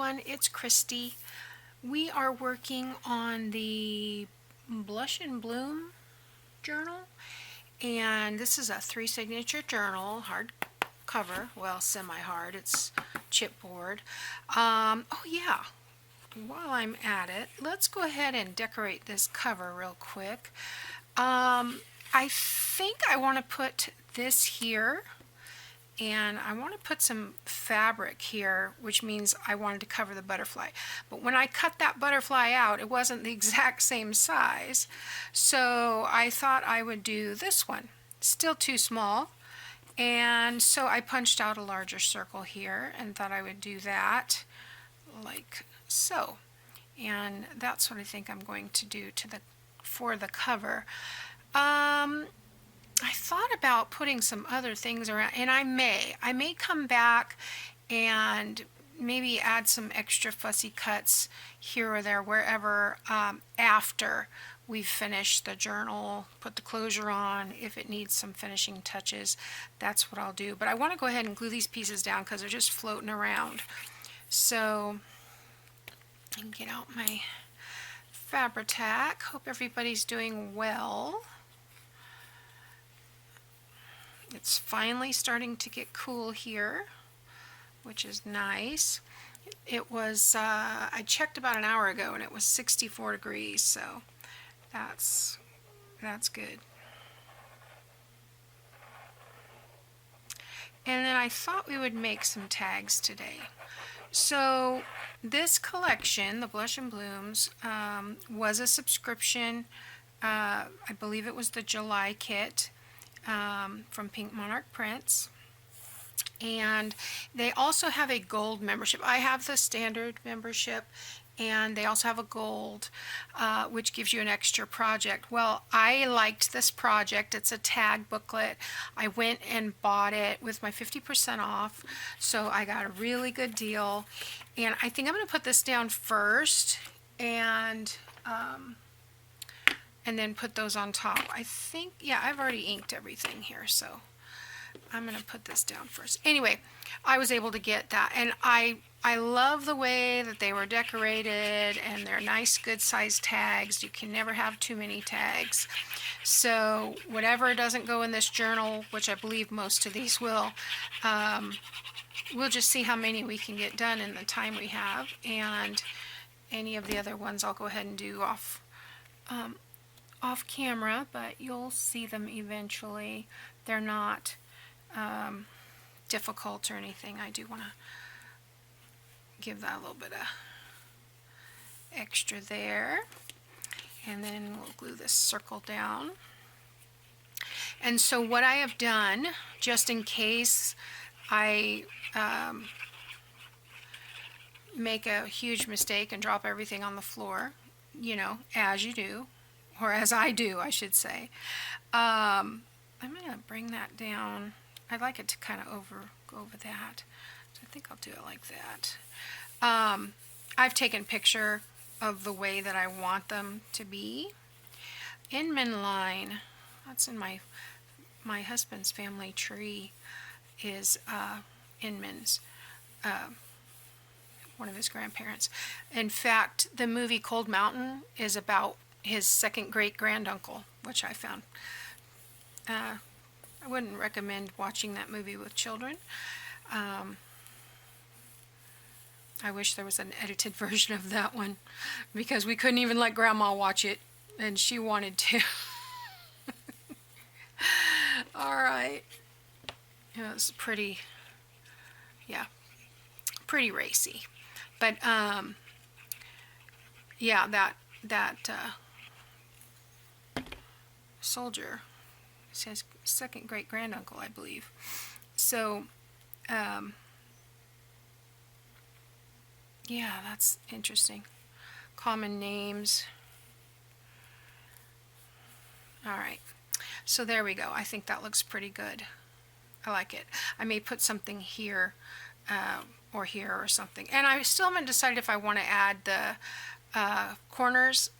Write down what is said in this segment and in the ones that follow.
everyone, it's Kristi. We are working on the Blush and Bloom journal, and this is a 3-signature journal, hard cover, well, semi-hard, it's chipboard. Oh yeah, while I'm at it, let's go ahead and decorate this cover real quick. I think I want to put this here, and I want to put some fabric here, which means I wanted to cover the butterfly. But when I cut that butterfly out, it wasn't the exact same size, so I thought I would do this one. Still too small, and so I punched out a larger circle here and thought I would do that like so. And that's what I think I'm going to do for the cover. I thought about putting some other things around, and I may come back and maybe add some extra fussy cuts here or there, wherever, after we've finished the journal, put the closure on. If it needs some finishing touches, that's what I'll do. But I want to go ahead and glue these pieces down because they're just floating around. So I can get out my Fabri-Tac. Hope everybody's doing well. It's finally starting to get cool here, which is nice. It was, I checked about an hour ago and it was 64 degrees, so that's good. And then I thought we would make some tags today. So this collection, the Blush and Blooms, was a subscription. I believe it was the July kit. From Pink Monarch Prints, and they also have a gold membership. I have the standard membership, and they also have a gold, which gives you an extra project. Well, I liked this project. It's a tag booklet. I went and bought it with my 50% off, so I got a really good deal, and I think I'm going to put this down first and then put those on top. I think, yeah, I've already inked everything here, so I'm going to put this down first. Anyway, I was able to get that, and I love the way that they were decorated, and they're nice, good sized tags. You can never have too many tags. So whatever doesn't go in this journal, which I believe most of these will, we'll just see how many we can get done in the time we have, and any of the other ones I'll go ahead and do off camera, but you'll see them eventually. They're not difficult or anything. I do want to give that a little bit of extra there, and then we'll glue this circle down. And so what I have done, just in case I make a huge mistake and drop everything on the floor, you know, as you do, or as I do, I should say. I'm going to bring that down. I'd like it to kind of go over that. So I think I'll do it like that. I've taken a picture of the way that I want them to be. Inman line, that's in my husband's family tree, is Inman's, one of his grandparents. In fact, the movie Cold Mountain is about his second great granduncle, which I found. I wouldn't recommend watching that movie with children. I wish there was an edited version of that one, because we couldn't even let Grandma watch it, and she wanted to. Alright. It was pretty, yeah, pretty racy. But, yeah, that soldier says second great granduncle, I believe. So, yeah, that's interesting. Common names. Alright, so there we go. I think that looks pretty good. I like it. I may put something here or here or something. And I still haven't decided if I want to add the corners.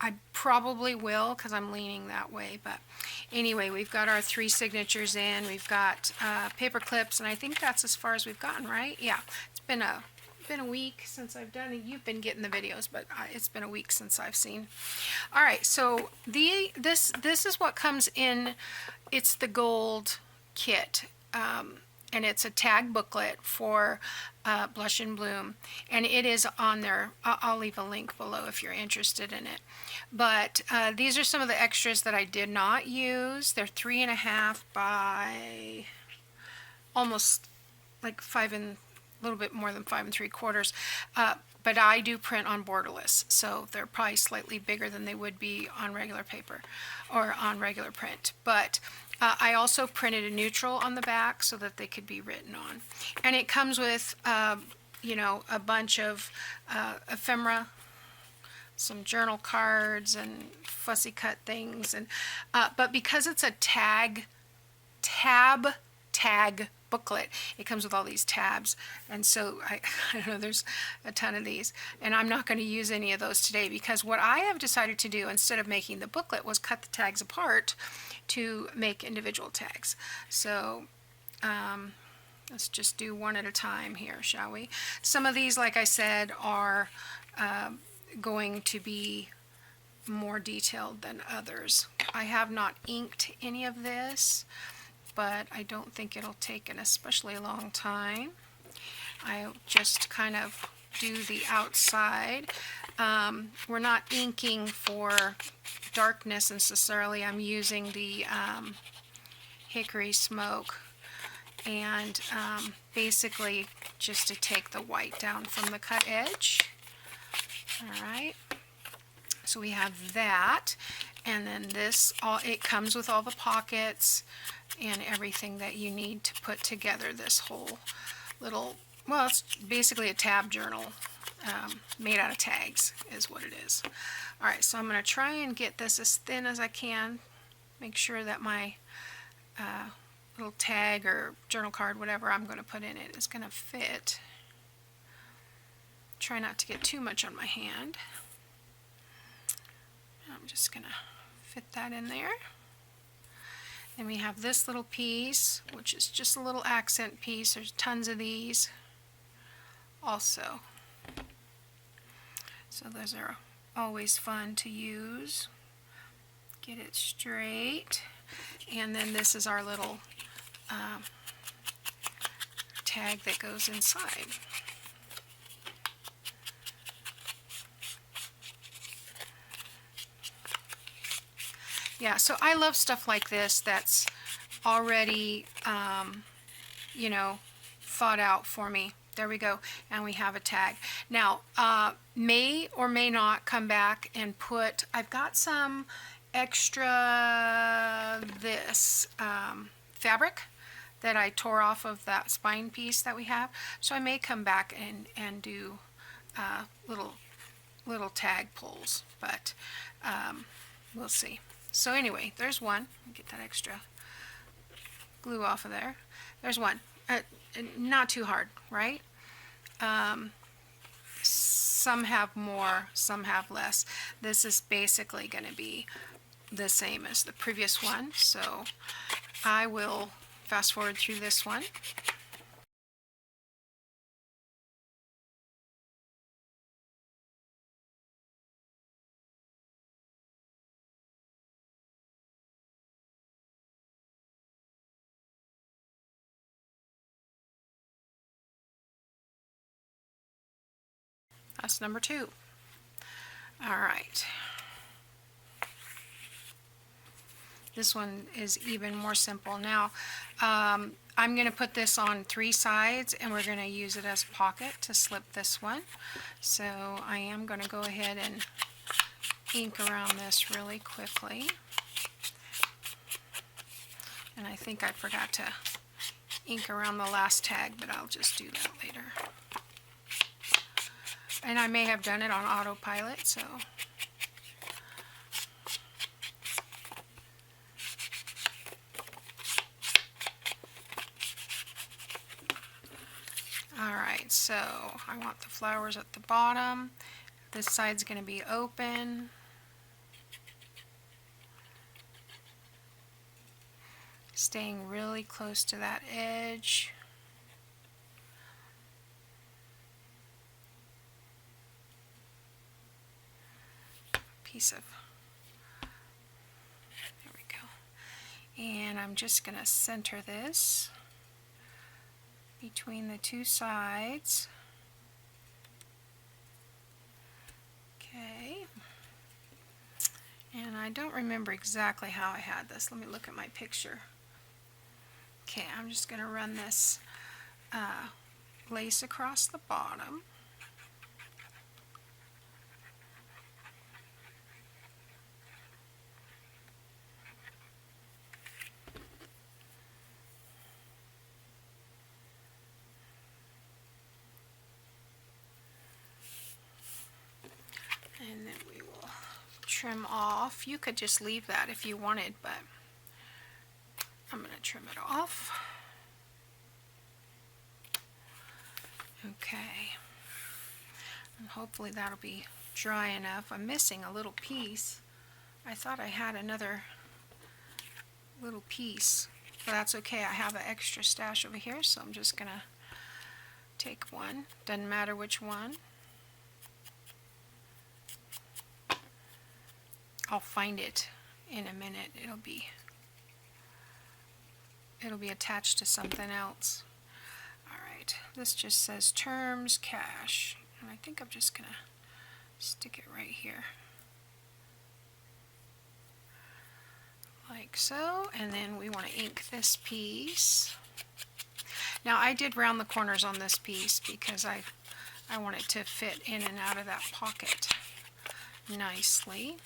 I probably will, because I'm leaning that way. But anyway, we've got our 3 signatures in. We've got paper clips, and I think that's as far as we've gotten, right? Yeah, it's been a been a week since I've done it. You've been getting the videos, but it's been a week since I've seen. All right, so this is what comes in. It's the gold kit, and it's a tag booklet for Blush and Bloom, and it is on there. I'll leave a link below if you're interested in it. But these are some of the extras that I did not use. They're 3.5 by almost like 5 and a little bit more than 5 3/4. But I do print on borderless, so they're probably slightly bigger than they would be on regular paper or on regular print. But I also printed a neutral on the back so that they could be written on. And it comes with, you know, a bunch of ephemera, some journal cards and fussy cut things. And but because it's a tab booklet, it comes with all these tabs, and so I don't know, there's a ton of these, and I'm not going to use any of those today, because what I have decided to do instead of making the booklet was cut the tags apart to make individual tags. So let's just do one at a time here, shall we? Some of these, like I said, are going to be more detailed than others. I have not inked any of this, but I don't think it'll take an especially long time. I just kind of do the outside. We're not inking for darkness necessarily. I'm using the hickory smoke, and basically just to take the white down from the cut edge. All right, so we have that, and then this, it comes with all the pockets and everything that you need to put together this whole little, well, it's basically a tab journal made out of tags is what it is. All right, so I'm going to try and get this as thin as I can, make sure that my little tag or journal card, whatever I'm going to put in it, is going to fit. Try not to get too much on my hand. I'm just going to fit that in there. Then we have this little piece, which is just a little accent piece. There's tons of these also. So those are always fun to use. Get it straight. And then this is our little tag that goes inside. Yeah, so I love stuff like this that's already, you know, thought out for me. There we go, and we have a tag. Now, may or may not come back and put, I've got some extra this fabric that I tore off of that spine piece that we have, so I may come back and do little tag pulls, but we'll see. So anyway, there's one. Get that extra glue off of there. There's one. Not too hard, right? Some have more, some have less. This is basically going to be the same as the previous one, so I will fast forward through this one. That's number 2. All right. This one is even more simple. Now, I'm going to put this on 3 sides, and we're going to use it as a pocket to slip this one. So I am going to go ahead and ink around this really quickly. And I think I forgot to ink around the last tag, but I'll just do that later. And I may have done it on autopilot, so. Alright, so I want the flowers at the bottom. This side's going to be open. Staying really close to that edge. piece of, there we go. And I'm just going to center this between the two sides. Okay. And I don't remember exactly how I had this. Let me look at my picture. Okay, I'm just going to run this lace across the bottom. And then we will trim off. You could just leave that if you wanted, but I'm going to trim it off. Okay. And hopefully that'll be dry enough. I'm missing a little piece. I thought I had another little piece, but that's okay. I have an extra stash over here, so I'm just going to take one. Doesn't matter which one. I'll find it in a minute. It'll be attached to something else. Alright, this just says terms cash, and I think I'm just gonna stick it right here like so, and then we want to ink this piece. Now I did round the corners on this piece because I want it to fit in and out of that pocket nicely.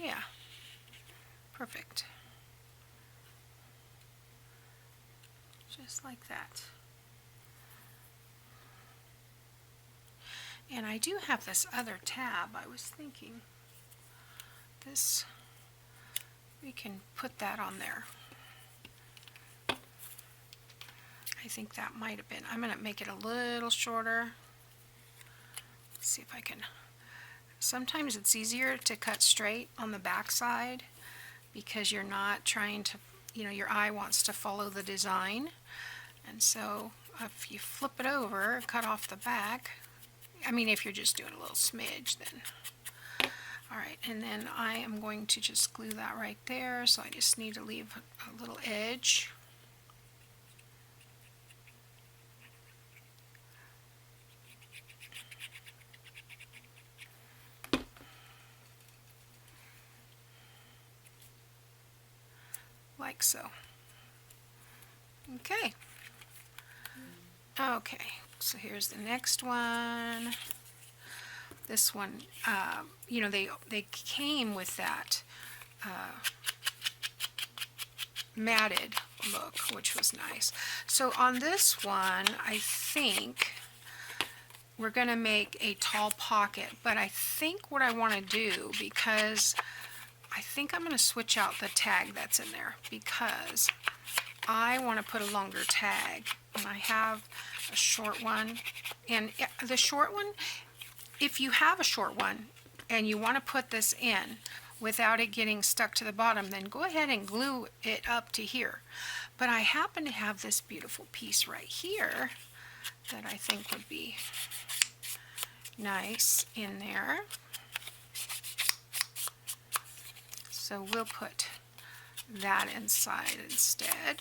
Yeah, perfect. Just like that. And I do have this other tab. I was thinking this, we can put that on there. I think that might have been, I'm going to make it a little shorter. Let's see if I can. Sometimes it's easier to cut straight on the back side because you're not trying to, your eye wants to follow the design. And so if you flip it over, cut off the back, I mean if you're just doing a little smidge then. Alright, and then I am going to just glue that right there, so I just need to leave a little edge. Like so. Okay. Okay, so here's the next one. This one, they came with that matted look, which was nice. So on this one, I think we're going to make a tall pocket, but I think what I want to do, because I think I'm going to switch out the tag that's in there, because I want to put a longer tag, and I have a short one. And the short one, if you have a short one and you want to put this in without it getting stuck to the bottom, then go ahead and glue it up to here. But I happen to have this beautiful piece right here that I think would be nice in there. So we'll put that inside instead.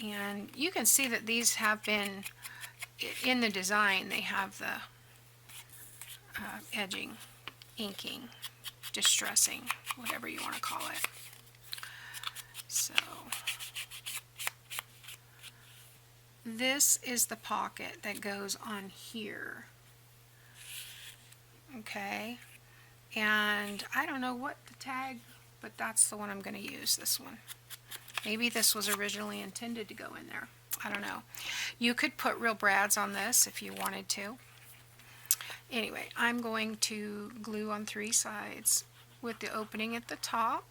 And you can see that these have been, in the design, they have the edging, inking, distressing, whatever you want to call it. So this is the pocket that goes on here. Okay, and I don't know what the tag, but that's the one I'm going to use, this one. Maybe this was originally intended to go in there. I don't know. You could put real brads on this if you wanted to. Anyway, I'm going to glue on 3 sides with the opening at the top.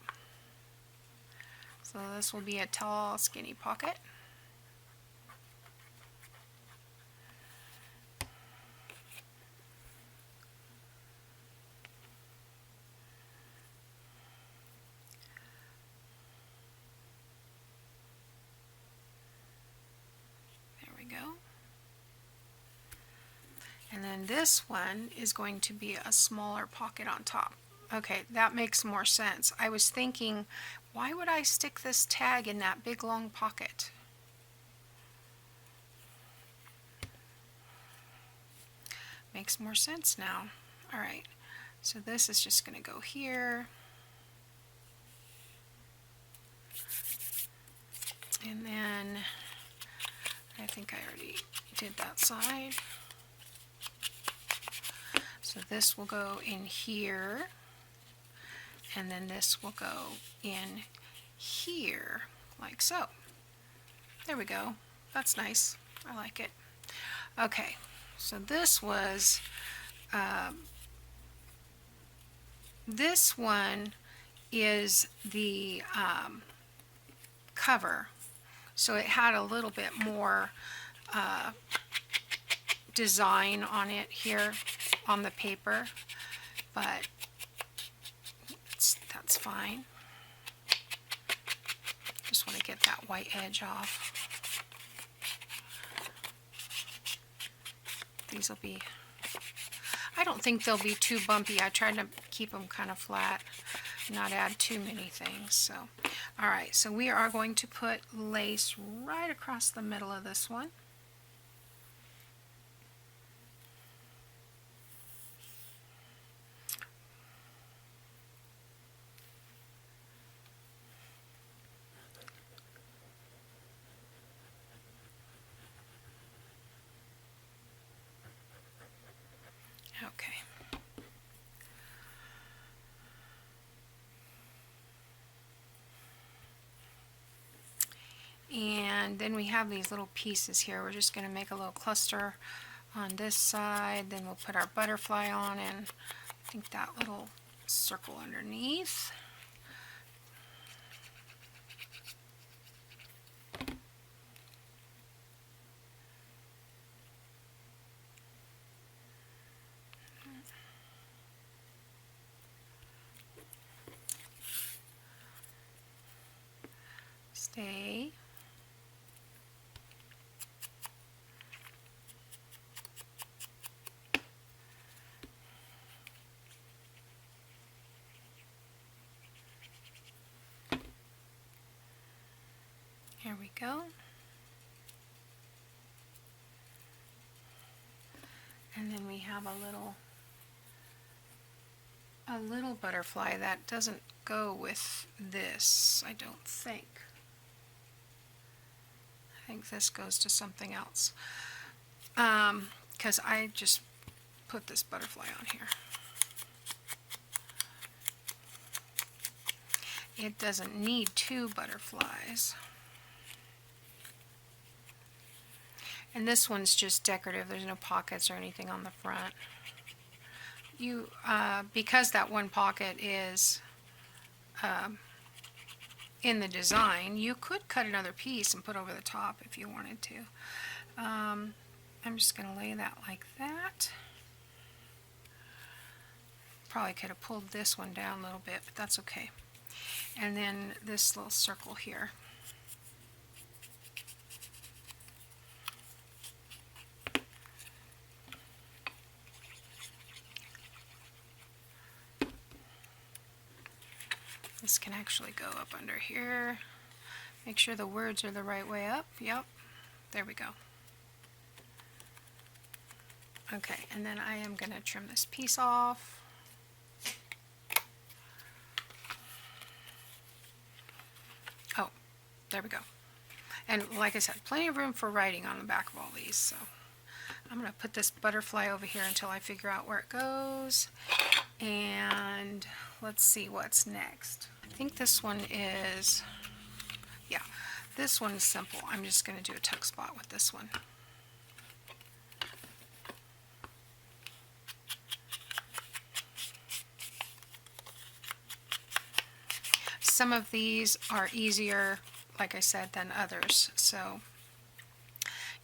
So this will be a tall, skinny pocket. then this one is going to be a smaller pocket on top. Okay, that makes more sense. I was thinking, why would I stick this tag in that big long pocket? Makes more sense now. All right, so this is just going to go here. And then I think I already did that side. So this will go in here, and then this will go in here, like so. There we go. That's nice. I like it. Okay, so this was, this one is the cover. So it had a little bit more design on it here on the paper, but that's fine. Just want to get that white edge off. These will be, I don't think they'll be too bumpy. I tried to keep them kind of flat, not add too many things. So, all right, so we are going to put lace right across the middle of this one. Okay. And then we have these little pieces here. We're just going to make a little cluster on this side. Then we'll put our butterfly on, and I think that little circle underneath. Stay. Here we go. And then we have a little butterfly that doesn't go with this, I don't think. I think this goes to something else. Because I just put this butterfly on here. It doesn't need two butterflies. And this one's just decorative. There's no pockets or anything on the front. You, because that one pocket is in the design, you could cut another piece and put over the top if you wanted to. I'm just going to lay that like that. Probably could have pulled this one down a little bit, but that's okay. And then this little circle here. This can actually go up under here. Make sure the words are the right way up. Yep, there we go. Okay, and then I am going to trim this piece off. Oh, there we go. And like I said, plenty of room for writing on the back of all these. So I'm going to put this butterfly over here until I figure out where it goes. And let's see what's next. I think this one is, yeah, this one is simple. I'm just going to do a tuck spot with this one. Some of these are easier, like I said, than others. So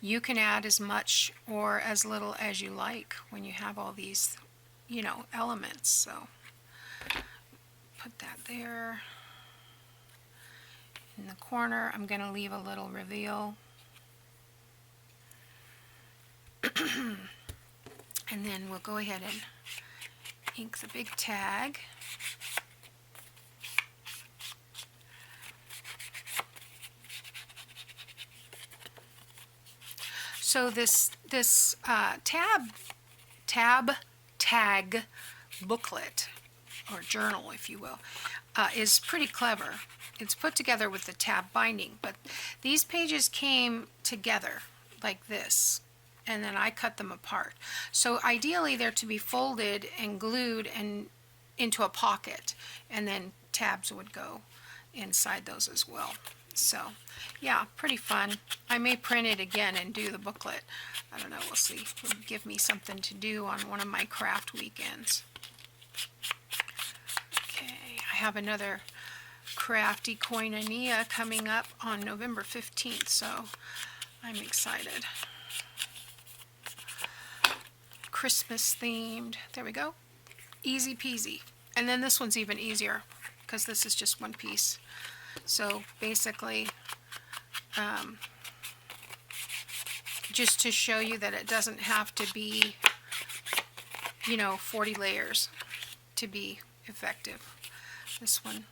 you can add as much or as little as you like when you have all these, you know, elements. So put that there. In the corner, I'm going to leave a little reveal. And then we'll go ahead and ink the big tag. So this tab tag booklet, or journal if you will, is pretty clever. It's put together with the tab binding, but these pages came together like this, and then I cut them apart. So ideally they're to be folded and glued and into a pocket, and then tabs would go inside those as well. So yeah, pretty fun. I may print it again and do the booklet. I don't know, we'll see. It'll give me something to do on one of my craft weekends. Okay, I have another crafty koinonia coming up on November 15th, so I'm excited. Christmas themed. There we go. Easy peasy. And then this one's even easier because this is just one piece. So basically, just to show you that it doesn't have to be, 40 layers to be effective. This one,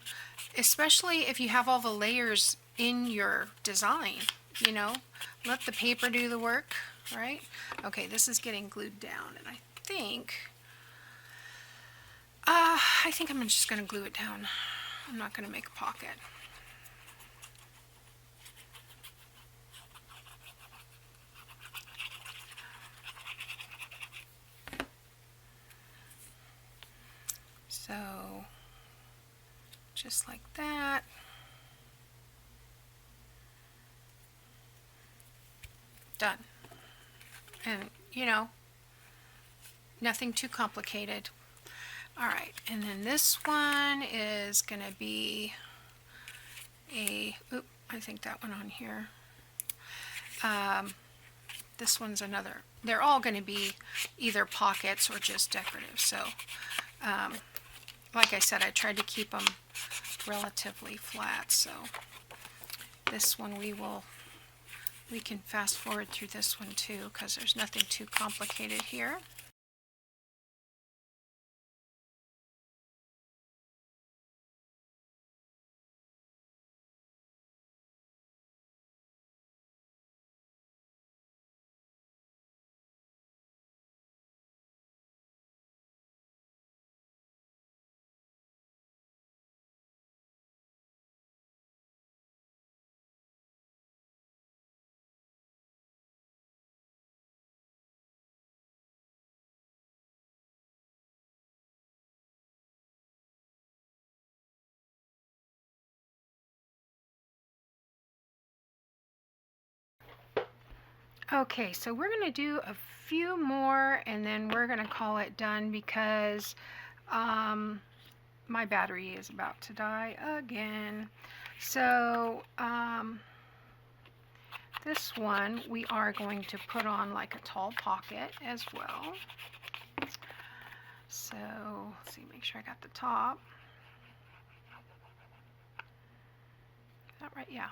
especially if you have all the layers in your design, let the paper do the work, right? Okay, this is getting glued down, and I think I'm just going to glue it down. I'm not going to make a pocket. So, just like that. Done. And, nothing too complicated. All right, and then this one is going to be I think that one on here. This one's another. They're all going to be either pockets or just decorative. So, like I said, I tried to keep them relatively flat. So, this one we can fast forward through this one too, because there's nothing too complicated here. Okay, so we're going to do a few more and then we're going to call it done because my battery is about to die again. So this one we are going to put on like a tall pocket as well. So let's see, make sure I got the top. Is that right? Yeah.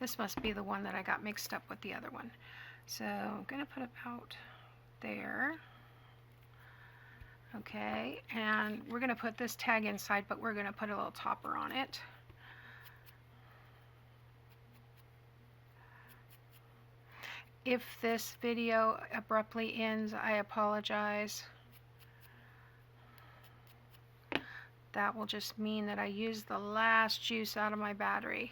This must be the one that I got mixed up with the other one. So I'm going to put it about there. Okay, and we're going to put this tag inside, but we're going to put a little topper on it. If this video abruptly ends, I apologize. That will just mean that I used the last juice out of my battery.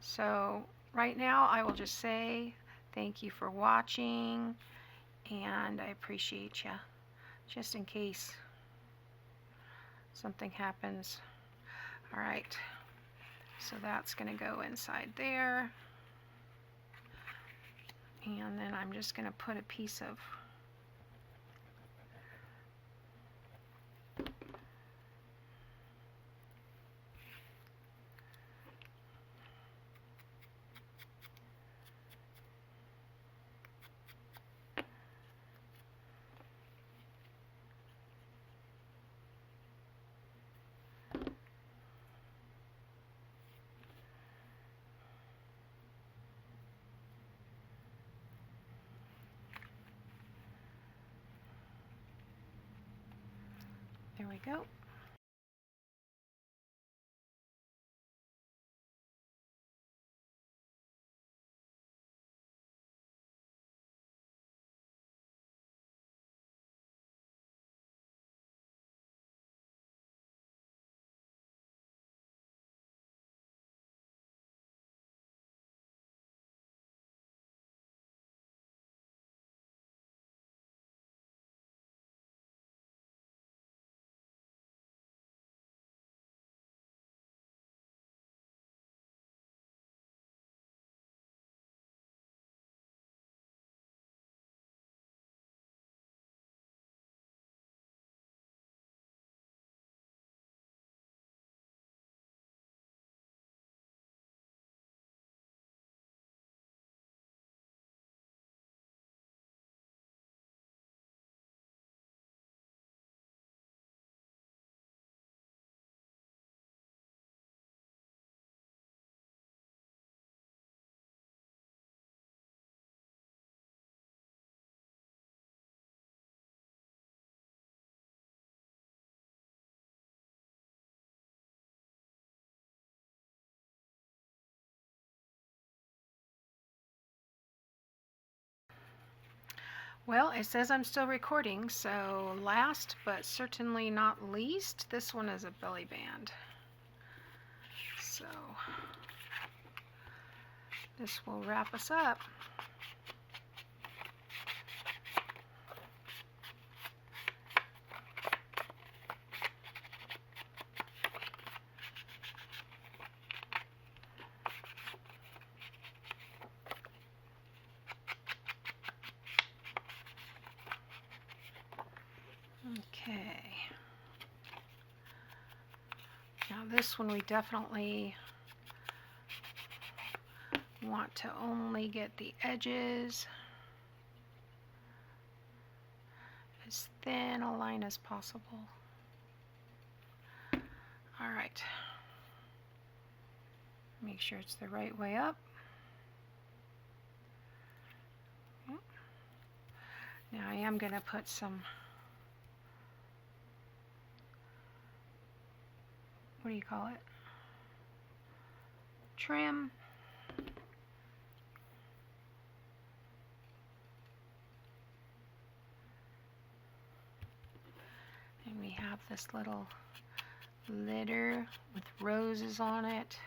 So right now I will just say thank you for watching, and I appreciate you, just in case something happens. All right, so that's going to go inside there, and then I'm just going to put a piece of we go. Well, it says I'm still recording, so last but certainly not least, this one is a belly band. So this will wrap us up. Okay. Now this one we definitely want to only get the edges as thin a line as possible. All right. Make sure it's the right way up. Now I am going to put some, what do you call it? Trim. And we have this little litter with roses on it.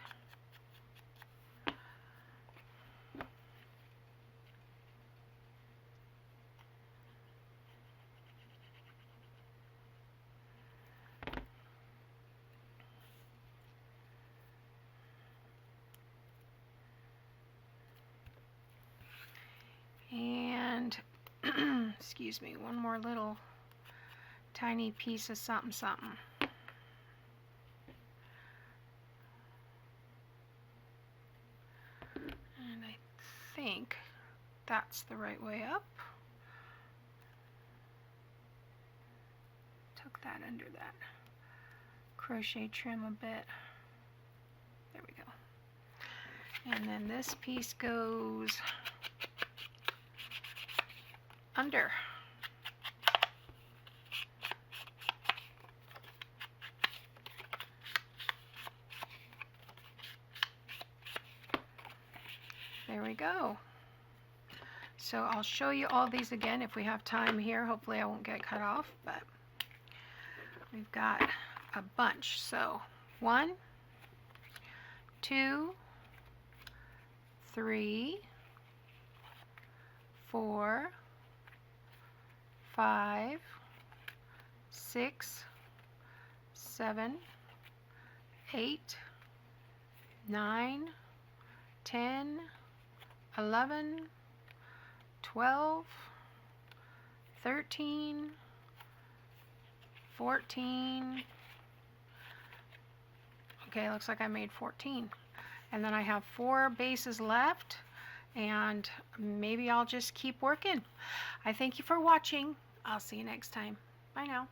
And excuse me, one more little tiny piece of something something. And I think that's the right way up. Tuck that under that crochet trim a bit. There we go. And then this piece goes under. There we go. So I'll show you all these again if we have time here. Hopefully I won't get cut off, but we've got a bunch. So 1, 2, 3, 4, 5, 6, 7, 8, 9, 10, 11, 12, 13, 14. Okay, looks like I made 14. And then I have 4 bases left, and maybe I'll just keep working. I thank you for watching. I'll see you next time. Bye now.